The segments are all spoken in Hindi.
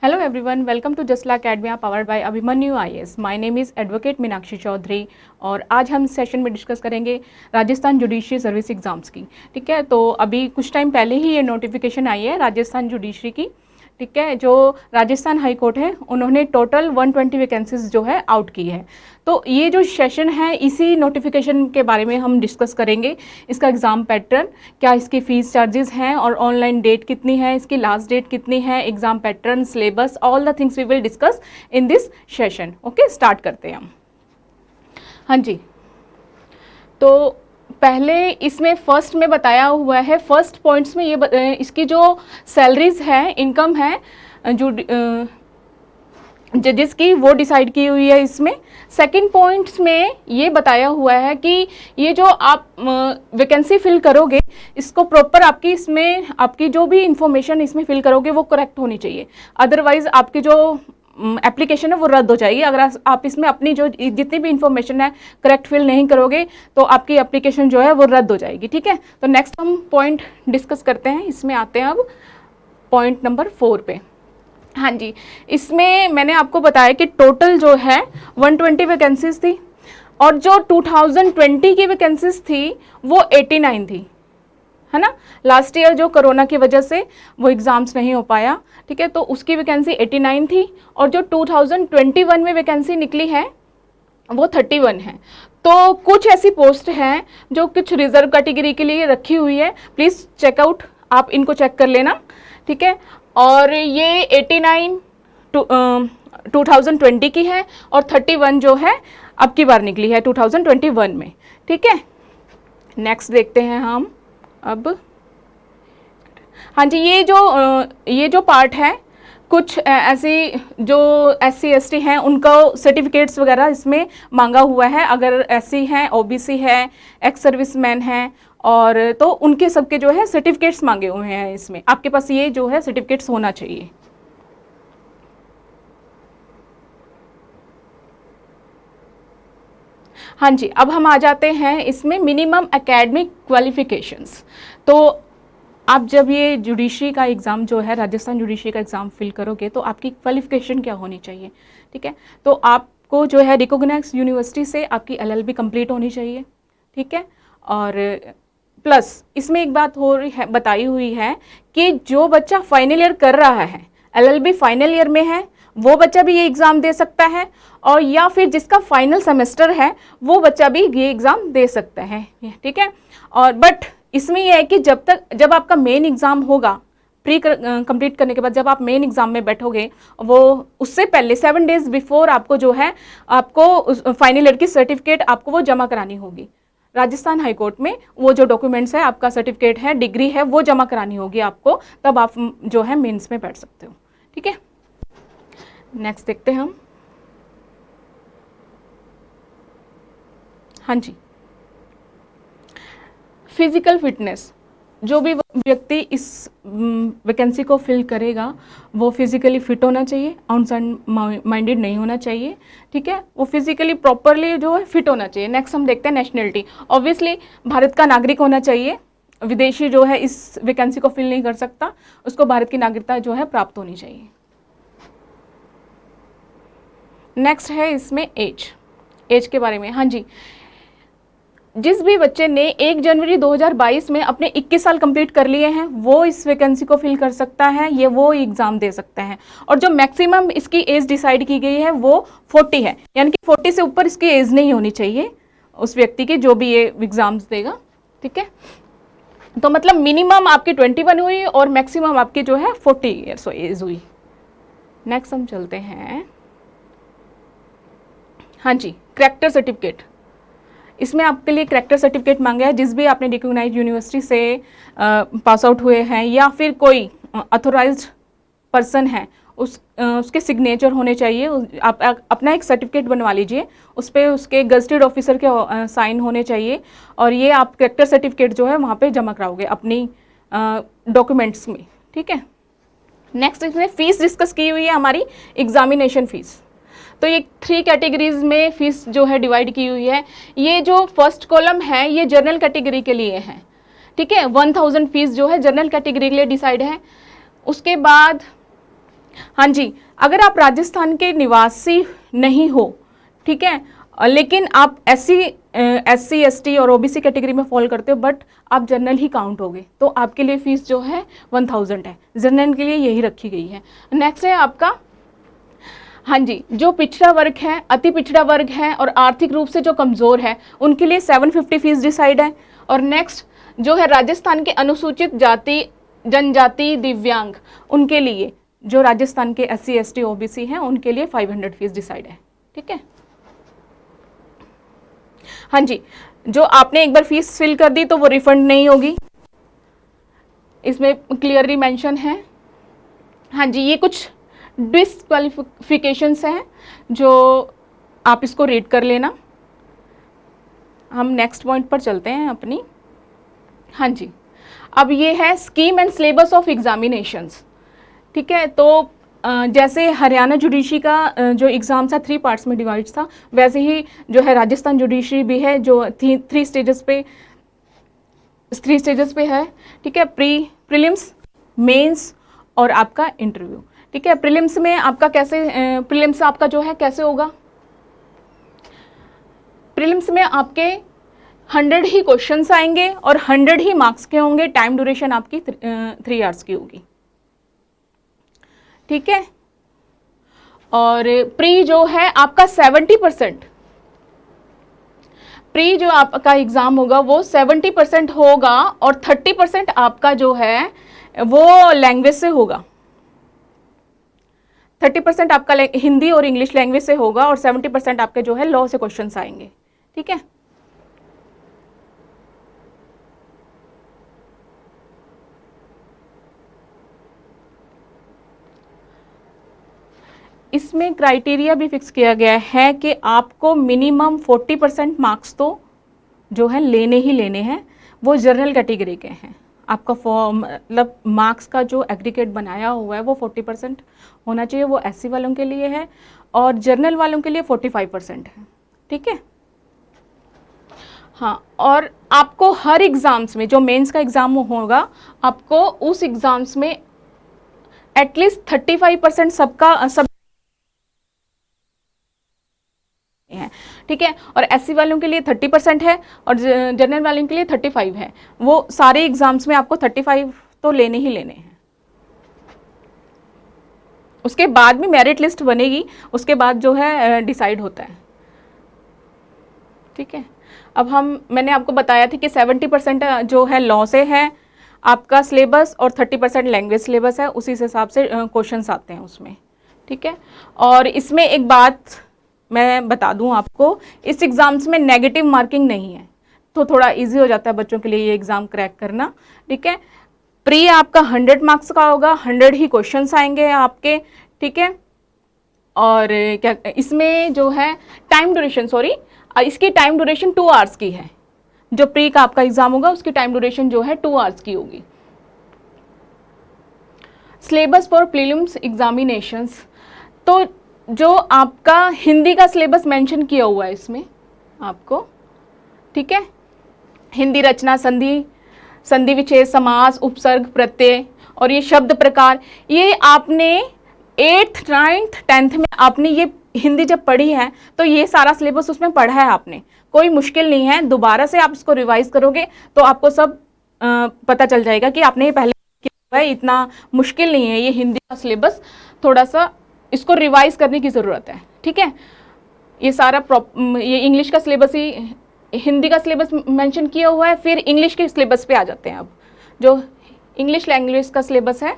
Hello everyone, welcome to Just Like Academia powered by Abhimanyu IAS. My name is Advocate Meenakshi Chaudhary और आज हम सेशन में डिस्कस करेंगे राजस्थान जुडिशरी सर्विस एग्ज़ाम्स की। ठीक है, तो अभी कुछ टाइम पहले ही ये नोटिफिकेशन आई है राजस्थान जुडिशरी की। ठीक है, जो राजस्थान हाई कोर्ट है उन्होंने टोटल 120 वैकेंसीज जो है आउट की है। तो ये जो सेशन है इसी नोटिफिकेशन के बारे में हम डिस्कस करेंगे। इसका एग्ज़ाम पैटर्न, क्या इसकी फ़ीस चार्जेस हैं और ऑनलाइन डेट कितनी है, इसकी लास्ट डेट कितनी है, exam pattern, syllabus, all the things we will discuss in this session. Okay, start करते हैं हम। हाँ जी, तो पहले इसमें फर्स्ट में बताया हुआ है, फर्स्ट पॉइंट्स में ये इसकी जो सैलरीज है, इनकम है जो जजेस की, वो डिसाइड की हुई है इसमें। सेकंड पॉइंट्स में ये बताया हुआ है कि ये जो आप वैकेंसी फिल करोगे इसको प्रॉपर आपकी इसमें आपकी जो भी इंफॉर्मेशन इसमें फिल करोगे वो करेक्ट होनी चाहिए, अदरवाइज आपकी जो एप्लीकेशन है वो रद्द हो जाएगी। अगर आप इसमें अपनी जो जितनी भी इंफॉर्मेशन है करेक्ट फिल नहीं करोगे तो आपकी एप्लीकेशन जो है वो रद्द हो जाएगी। ठीक है, तो नेक्स्ट हम पॉइंट डिस्कस करते हैं। इसमें आते हैं अब पॉइंट नंबर 4 पे। हाँ जी, इसमें मैंने आपको बताया कि टोटल जो है 120 वैकेंसीज थी और जो 2020 की वैकेंसीज थी वो 89 थी, है ना। लास्ट ईयर जो कोरोना की वजह से वो एग्ज़ाम्स नहीं हो पाया, ठीक है, तो उसकी वैकेंसी 89 थी और जो 2021 में वैकेंसी निकली है वो 31 है। तो कुछ ऐसी पोस्ट हैं जो कुछ रिजर्व कैटेगरी के लिए रखी हुई है, प्लीज़ चेकआउट, आप इनको चेक कर लेना। ठीक है, और ये 89 2020 की है और 31 जो है अब की बार निकली है 2021 में। ठीक है, नेक्स्ट देखते हैं हम अब। हाँ जी, ये जो पार्ट है, कुछ ऐसी जो SC ST हैं उनका सर्टिफिकेट्स वगैरह इसमें मांगा हुआ है। अगर SC हैं, OBC है, एक्स सर्विसमैन हैं, और तो उनके सबके जो है सर्टिफिकेट्स मांगे हुए हैं इसमें। आपके पास ये जो है सर्टिफिकेट्स होना चाहिए। हाँ जी, अब हम आ जाते हैं इसमें मिनिमम एकेडमिक क्वालिफिकेशंस। तो आप जब ये जुडिशरी का एग्ज़ाम जो है, राजस्थान जुडिशरी का एग्ज़ाम फिल करोगे तो आपकी क्वालिफिकेशन क्या होनी चाहिए। ठीक है, तो आपको जो है रिकॉग्नाइज यूनिवर्सिटी से आपकी LLB कंप्लीट होनी चाहिए। ठीक है, और प्लस इसमें एक बात हो रही है, बताई हुई है कि जो बच्चा फाइनल ईयर कर रहा है, LLB फाइनल ईयर में है, वो बच्चा भी ये एग्ज़ाम दे सकता है, और या फिर जिसका फाइनल सेमेस्टर है वो बच्चा भी ये एग्ज़ाम दे सकता है। ठीक है, और बट इसमें यह है कि जब आपका मेन एग्ज़ाम होगा, प्री कंप्लीट करने के बाद जब आप मेन एग्ज़ाम में बैठोगे, वो उससे पहले 7 डेज़ बिफोर आपको जो है आपको फाइनल ईयर की सर्टिफिकेट आपको वो जमा करानी होगी राजस्थान हाई कोर्ट में। वो जो डॉक्यूमेंट्स है, आपका सर्टिफिकेट है, डिग्री है, वो जमा करानी होगी आपको, तब आप जो है मेंस में बैठ सकते हो। ठीक है, नेक्स्ट देखते हैं हम। हाँ जी, फिजिकल फिटनेस, जो भी व्यक्ति इस वैकेंसी को फिल करेगा वो फिजिकली फिट होना चाहिए, आउटसाइड माइंडेड नहीं होना चाहिए। ठीक है, वो फिजिकली प्रॉपरली जो है फिट होना चाहिए। नेक्स्ट हम देखते हैं नेशनलिटी। ऑब्वियसली भारत का नागरिक होना चाहिए, विदेशी जो है इस वैकेंसी को फिल नहीं कर सकता, उसको भारत की नागरिकता जो है प्राप्त होनी चाहिए। नेक्स्ट है इसमें एज के बारे में। हाँ जी, जिस भी बच्चे ने 1 जनवरी 2022 में अपने 21 साल कंप्लीट कर लिए हैं वो इस वैकेंसी को फिल कर सकता है, ये वो एग्ज़ाम दे सकता है। और जो मैक्सिमम इसकी एज डिसाइड की गई है वो 40 है, यानी कि 40 से ऊपर इसकी एज नहीं होनी चाहिए उस व्यक्ति की जो भी ये एग्ज़ाम्स देगा। ठीक है, तो मतलब मिनिमम आपकी 21 हुई और मैक्सिमम आपकी जो है 40 ईयर्स एज हुई। नेक्स्ट हम चलते हैं। हाँ जी, करैक्टर सर्टिफिकेट। इसमें आपके लिए करैक्टर सर्टिफिकेट मांगा है, जिस भी आपने रिकॉग्नाइज्ड यूनिवर्सिटी से पास आउट हुए हैं या फिर कोई अथोराइज्ड पर्सन है उसके सिग्नेचर होने चाहिए। आप अपना एक सर्टिफिकेट बनवा लीजिए, उस पर उसके गजटेड ऑफिसर के साइन होने चाहिए, और ये आप करैक्टर सर्टिफिकेट जो है वहाँ पे जमा कराओगे अपनी डॉक्यूमेंट्स में। ठीक है, नेक्स्ट इसमें फ़ीस डिस्कस की हुई है हमारी, एग्जामिनेशन फ़ीस। तो ये 3 कैटेगरीज में फ़ीस जो है डिवाइड की हुई है। ये जो फर्स्ट कॉलम है ये जनरल कैटेगरी के लिए है। ठीक है, 1000 फीस जो है जनरल कैटेगरी के लिए डिसाइड है। उसके बाद हाँ जी, अगर आप राजस्थान के निवासी नहीं हो, ठीक है, लेकिन आप SC ST और OBC कैटेगरी में फॉल करते हो, बट आप जनरल ही काउंट होगे, तो आपके लिए फीस जो है 1000 है, जनरल के लिए यही रखी गई है। नेक्स्ट है आपका, हाँ जी, जो पिछड़ा वर्ग है, अति पिछड़ा वर्ग है और आर्थिक रूप से जो कमज़ोर है, उनके लिए 750 फीस डिसाइड है। और नेक्स्ट जो है राजस्थान के अनुसूचित जाति, जनजाति, दिव्यांग, उनके लिए, जो राजस्थान के SC ST OBC हैं, उनके लिए 500 फीस डिसाइड है। ठीक है, हाँ जी, जो आपने एक बार फीस फिल कर दी तो वो रिफंड नहीं होगी, इसमें क्लियरली मेंशन है। हाँ जी, ये कुछ डिस्क्वालिफिकेशंस हैं जो आप इसको रीड कर लेना। हम नेक्स्ट पॉइंट पर चलते हैं अपनी। हाँ जी, अब ये है scheme and syllabus of examinations. ठीक है, तो जैसे हरियाणा जुडिशरी का जो एग्ज़ाम था 3 पार्ट्स में डिवाइड था, वैसे ही जो है राजस्थान जुडिशरी भी है, जो 3 स्टेजेस पे है। ठीक है, प्रीलिम्स, मेंस और आपका इंटरव्यू। ठीक है, प्रीलिम्स में आपका प्रीलिम्स आपका जो है कैसे होगा, प्रीलिम्स में आपके 100 ही क्वेश्चंस आएंगे और 100 ही मार्क्स के होंगे। टाइम ड्यूरेशन आपकी 3 आवर्स की होगी। ठीक है, और प्री जो है आपका 70%, प्री जो आपका एग्जाम होगा वो 70% होगा और 30% आपका जो है वो लैंग्वेज से होगा। 30% आपका हिंदी और इंग्लिश लैंग्वेज से होगा और 70% आपके जो है लॉ से क्वेश्चंस आएंगे। ठीक है, इसमें क्राइटेरिया भी फिक्स किया गया है कि आपको मिनिमम 40% मार्क्स तो जो है लेने ही लेने हैं, वो जनरल कैटेगरी के हैं। आपका मतलब मार्क्स का जो एग्रीगेट बनाया हुआ है वो 40% होना चाहिए, वो SC वालों के लिए है और जनरल वालों के लिए 45% है। ठीक है, हाँ, और आपको हर एग्ज़ाम्स में, जो मेंस का एग्ज़ाम होगा, आपको उस एग्ज़ाम्स में एटलीस्ट 35% सब है। ठीक है, और SC वालों के लिए 30% है और जनरल वालों के लिए 35 है। वो सारे एग्जाम्स में आपको 35 तो लेने ही लेने हैं। उसके बाद भी मेरिट लिस्ट बनेगी, उसके बाद जो है डिसाइड होता है। ठीक है, अब मैंने आपको बताया था कि 70% जो है लॉ से है आपका सिलेबस और 30% लैंग्वेज सिलेबस है, उसी हिसाब से क्वेश्चंस आते हैं उसमें। ठीक है, और इसमें एक बात मैं बता दूं आपको, इस एग्ज़ाम्स में नेगेटिव मार्किंग नहीं है, तो थोड़ा इजी हो जाता है बच्चों के लिए ये एग्ज़ाम क्रैक करना। ठीक है, प्री आपका 100 मार्क्स का होगा, 100 ही क्वेश्चंस आएंगे आपके। ठीक है, और क्या इसमें जो है टाइम ड्यूरेशन, इसकी टाइम ड्यूरेशन 2 आवर्स की है। जो प्री का आपका एग्ज़ाम होगा उसकी टाइम ड्यूरेशन जो है 2 आवर्स की होगी। सिलेबस फॉर प्रीलिम्स एग्जामिनेशंस, तो जो आपका हिंदी का सिलेबस मेंशन किया हुआ है इसमें आपको। ठीक है, हिंदी रचना, संधि विच्छेद, समास, उपसर्ग, प्रत्यय और ये शब्द प्रकार, ये आपने 8th 9th 10th में आपने ये हिंदी जब पढ़ी है तो ये सारा सिलेबस उसमें पढ़ा है आपने, कोई मुश्किल नहीं है। दोबारा से आप इसको रिवाइज करोगे तो आपको सब पता चल जाएगा कि आपने ये पहले किया है, इतना मुश्किल नहीं है ये हिंदी का सिलेबस, थोड़ा सा इसको रिवाइज करने की ज़रूरत है। ठीक है, ये सारा ये इंग्लिश का सिलेबस ही, हिंदी का सिलेबस मेंशन किया हुआ है, फिर इंग्लिश के सिलेबस पे आ जाते हैं। अब जो इंग्लिश लैंग्वेज का सिलेबस है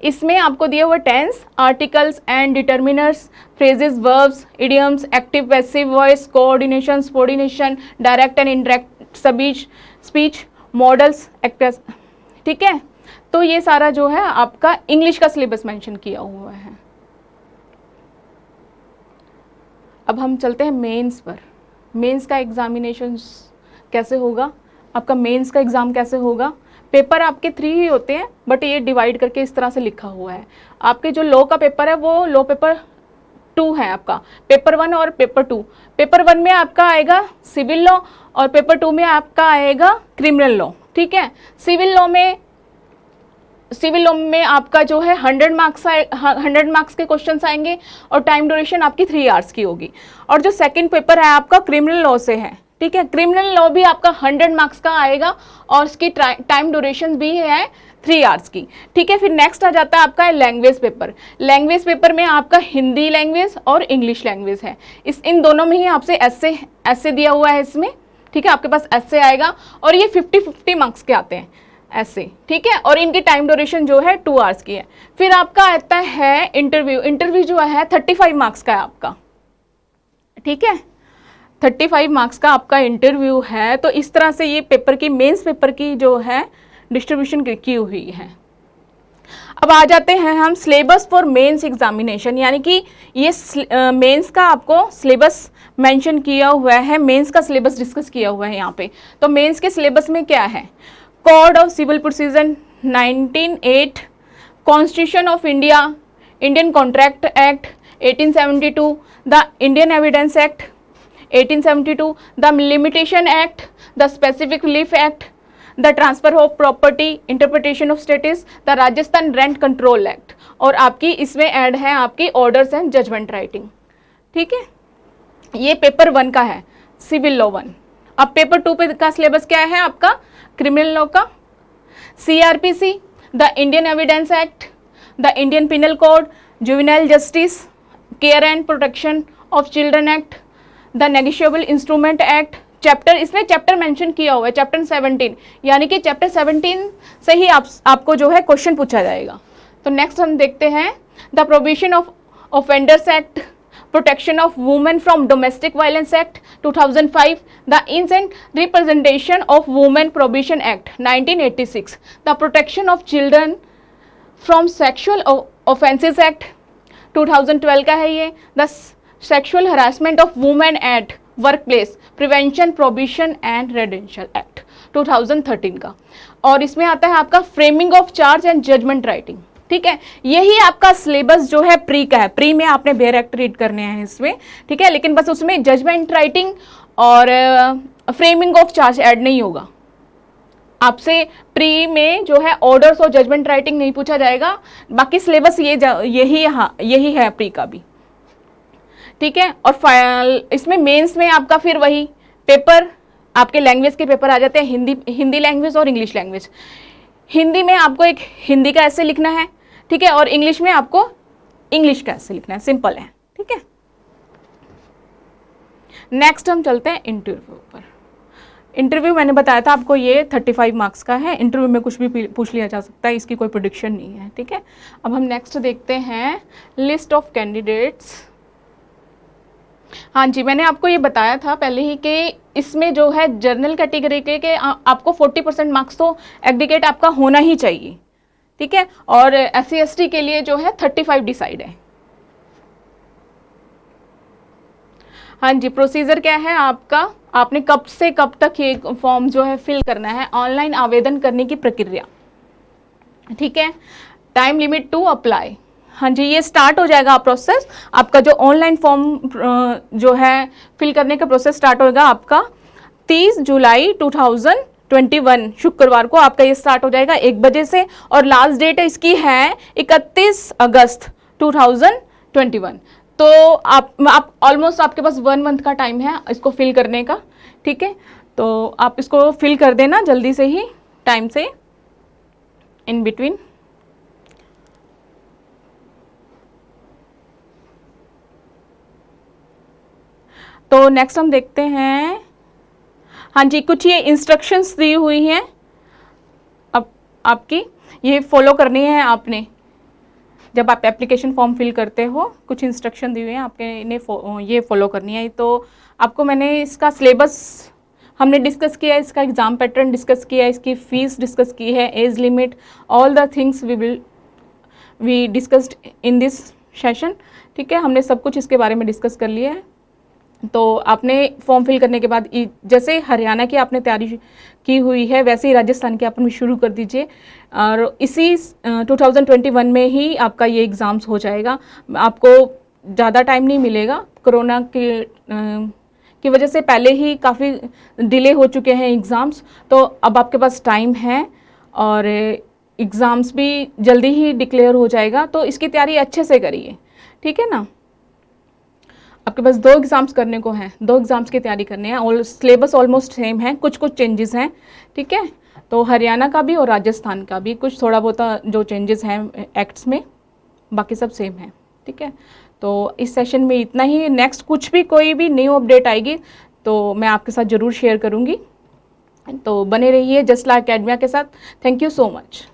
इसमें आपको दिया हुआ tense, articles and determiners, phrases, verbs, idioms, active passive voice, coordination, subordination, direct and indirect speech, modals, actors. ठीक है, तो ये सारा जो है आपका इंग्लिश का सिलेबस मेंशन किया हुआ है। अब हम चलते हैं मेंस पर। मेंस का एग्जामिनेशन कैसे होगा, आपका मेंस का एग्ज़ाम कैसे होगा। पेपर आपके 3 ही होते हैं, बट ये डिवाइड करके इस तरह से लिखा हुआ है। आपके जो लॉ का पेपर है वो लॉ पेपर 2 है आपका, पेपर 1 और पेपर 2। पेपर 1 में आपका आएगा सिविल लॉ और पेपर 2 में आपका आएगा क्रिमिनल लॉ। ठीक है, सिविल लॉ में सिविल लॉ में आपका जो है 100 मार्क्स के क्वेश्चन आएंगे और टाइम ड्यूरेशन आपकी 3 आवर्स की होगी। और जो सेकंड पेपर है आपका क्रिमिनल लॉ से है, ठीक है, क्रिमिनल लॉ भी आपका 100 मार्क्स का आएगा और उसकी टाइम ड्यूरेशन भी है 3 आवर्स की, ठीक है। फिर नेक्स्ट आ जाता है आपका लैंग्वेज पेपर। लैंग्वेज पेपर में आपका हिंदी लैंग्वेज और इंग्लिश लैंग्वेज है, इन दोनों में ही आपसे ऐसे दिया हुआ है इसमें, ठीक है, आपके पास ऐसे आएगा और ये 50-50 मार्क्स के आते हैं ऐसे, ठीक है, और इनकी टाइम ड्यूरेशन जो है 2 आवर्स की है। फिर आपका आता है इंटरव्यू जो है 35 मार्क्स का है आपका, ठीक है, 35 मार्क्स का आपका इंटरव्यू है। तो इस तरह से ये पेपर की मेंस पेपर की जो है डिस्ट्रीब्यूशन की हुई है। अब आ जाते हैं हम सिलेबस फॉर मेंस एग्जामिनेशन, यानी कि ये मेंस का आपको सिलेबस मेंशन किया हुआ है, मेंस का सिलेबस डिस्कस किया हुआ है यहाँ पे। तो मेंस के सिलेबस में क्या है, code of civil procedure 1908, constitution of India, Indian contract act 1872, the Indian evidence act 1872, the limitation act, the specific relief act, the transfer of property, interpretation of status, the Rajasthan rent control act, और आपकी इसमें ऐड है आपकी ऑर्डर्स एंड जजमेंट राइटिंग, ठीक है। ये पेपर 1 का है, सिविल लॉ 1। अब पेपर 2 पे का सिलेबस क्या है आपका, क्रिमिनल लॉ का CRPC, the Indian evidence act, the Indian penal code, juvenile justice, care and protection of children act, the negotiable instrument act, chapter, इसमें चैप्टर मेंशन किया हुआ है चैप्टर 17, यानी कि चैप्टर 17 से ही आपको जो है क्वेश्चन पूछा जाएगा। तो नेक्स्ट हम देखते हैं the provision of offenders act, protection of women from domestic violence act 2005, the indecent representation of women provision act 1986, the protection of children from sexual offences act 2012 का है ये, the sexual harassment of women at work place prevention provision and residential act 2013 का। और इसमें आता है आपका framing of charge and judgment writing, ठीक है। यही आपका सिलेबस जो है प्री का है, प्री में आपने बेयर एक्ट रीड करने हैं इसमें, ठीक है, लेकिन बस उसमें जजमेंट राइटिंग और फ्रेमिंग ऑफ चार्ज ऐड नहीं होगा आपसे। प्री में जो है ऑर्डर्स और जजमेंट राइटिंग नहीं पूछा जाएगा, बाकी सिलेबस यही है प्री का भी, ठीक है। और इसमें मेंस में आपका फिर वही पेपर, आपके लैंग्वेज के पेपर आ जाते हैं, हिंदी लैंग्वेज और इंग्लिश लैंग्वेज। हिंदी में आपको एक हिंदी का ऐसे लिखना है, ठीक है, और इंग्लिश में आपको इंग्लिश का ऐसे लिखना है, सिंपल है, ठीक है। नेक्स्ट हम चलते हैं इंटरव्यू पर। इंटरव्यू मैंने बताया था आपको ये 35 मार्क्स का है, इंटरव्यू में कुछ भी पूछ लिया जा सकता है, इसकी कोई प्रेडिक्शन नहीं है, ठीक है। अब हम नेक्स्ट देखते हैं लिस्ट ऑफ कैंडिडेट्स। हाँ जी, मैंने आपको ये बताया था पहले ही कि इसमें जो है जर्नल कैटेगरी के आपको 40% मार्क्स तो एग्रीगेट आपका होना ही चाहिए, ठीक है, और SC ST के लिए जो है 35 डिसाइड है। हाँ जी, प्रोसीजर क्या है आपका, आपने कब से कब तक ये फॉर्म जो है फिल करना है, ऑनलाइन आवेदन करने की प्रक्रिया, ठीक है। टाइम लिमिट टू अप्लाई, हाँ जी, ये स्टार्ट हो जाएगा प्रोसेस आपका, जो ऑनलाइन फॉर्म जो है फिल करने का प्रोसेस स्टार्ट होगा आपका 30 जुलाई 2021 शुक्रवार को आपका ये स्टार्ट हो जाएगा 1 बजे से, और लास्ट डेट इसकी है 31 अगस्त 2021। तो आप ऑलमोस्ट आपके पास 1 मंथ का टाइम है इसको फिल करने का, ठीक है। तो आप इसको फिल कर देना जल्दी से ही, टाइम से इन बिटवीन। तो नेक्स्ट हम देखते हैं, हाँ जी, कुछ ये इंस्ट्रक्शंस दी हुई हैं अब आपकी, ये फॉलो करनी है आपने जब आप एप्लीकेशन फॉर्म फिल करते हो। कुछ इंस्ट्रक्शन दी हुई हैं आपके, इन्हें ये फॉलो करनी है। तो आपको मैंने इसका सिलेबस हमने डिस्कस किया है, इसका एग्ज़ाम पैटर्न डिस्कस किया है, इसकी फ़ीस डिस्कस की है, age limit, all the things we discussed in this session, ठीक है। हमने सब कुछ इसके बारे में डिस्कस कर लिया है। तो आपने फॉर्म फिल करने के बाद जैसे हरियाणा की आपने तैयारी की हुई है वैसे ही राजस्थान की आपने शुरू कर दीजिए, और इसी 2021 में ही आपका ये एग्ज़ाम्स हो जाएगा। आपको ज़्यादा टाइम नहीं मिलेगा, कोरोना की वजह से पहले ही काफ़ी डिले हो चुके हैं एग्ज़ाम्स, तो अब आपके पास टाइम है और एग्ज़ाम्स भी जल्दी ही डिक्लेयर हो जाएगा, तो इसकी तैयारी अच्छे से करिए, ठीक है ना। आपके पास 2 एग्ज़ाम्स करने को हैं, 2 एग्ज़ाम्स की तैयारी करनी है और सिलेबस ऑलमोस्ट सेम है, कुछ कुछ चेंजेस हैं, ठीक है। तो हरियाणा का भी और राजस्थान का भी कुछ थोड़ा बहुत जो चेंजेस हैं एक्ट्स में, बाकी सब सेम है, ठीक है। तो इस सेशन में इतना ही। नेक्स्ट कुछ भी कोई भी न्यू अपडेट आएगी तो मैं आपके साथ ज़रूर शेयर करूँगी। तो बने रहिए जसला एकेडमिया के साथ। Thank you so much.